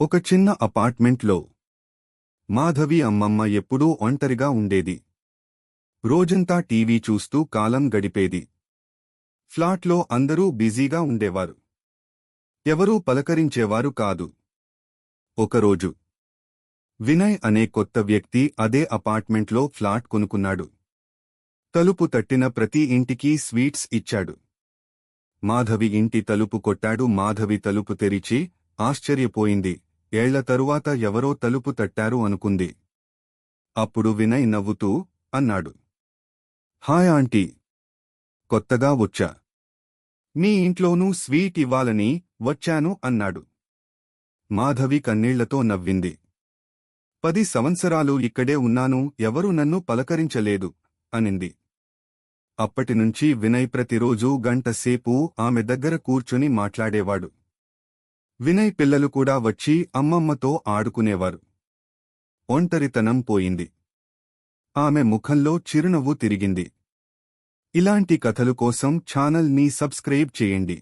ఒక చిన్న అపార్ట్మెంట్లో మాధవి అమ్మమ్మ ఎప్పుడూ ఒంటరిగా ఉండేది. రోజంతా టీవీ చూస్తూ కాలం గడిపేది. ఫ్లాట్లో అందరూ బిజీగా ఉండేవారు. ఎవరూ పలకరించేవారు కాదు. ఒకరోజు వినయ్ అనే కొత్త వ్యక్తి అదే అపార్ట్మెంట్లో ఫ్లాట్ కొనుక్కున్నాడు. తలుపు తట్టిన ప్రతి ఇంటికి స్వీట్స్ ఇచ్చాడు. మాధవి ఇంటి తలుపు కొట్టాడు. మాధవి తలుపు తెరిచి ఆశ్చర్యపోయింది. ఏళ్ల తరువాత ఎవరో తలుపు తట్టారు అనుకుంది. అప్పుడు వినయ్ నవ్వుతూ అన్నాడు, హాయ్ ఆంటీ, కొత్తగా వచ్చా. మీ ఇంట్లోనూ స్వీట్ ఇవ్వాలని వచ్చాను అన్నాడు. మాధవి కన్నీళ్లతో నవ్వింది. 10 సంవత్సరాలు ఇక్కడే ఉన్నాను, ఎవరూ నన్ను పలకరించలేదు అనింది. అప్పటినుంచి వినయ్ ప్రతిరోజూ గంటసేపు ఆమె దగ్గర కూర్చుని మాట్లాడేవాడు. వినయ్ పిల్లలు కూడా వచ్చి అమ్మమ్మతో ఆడుకునేవారు. ఒంటరితనం పోయింది. ఆమె ముఖంలో చిరునవ్వు తిరిగింది. ఇలాంటి కథలు కోసం ఛానల్ ని సబ్స్క్రైబ్ చేయండి.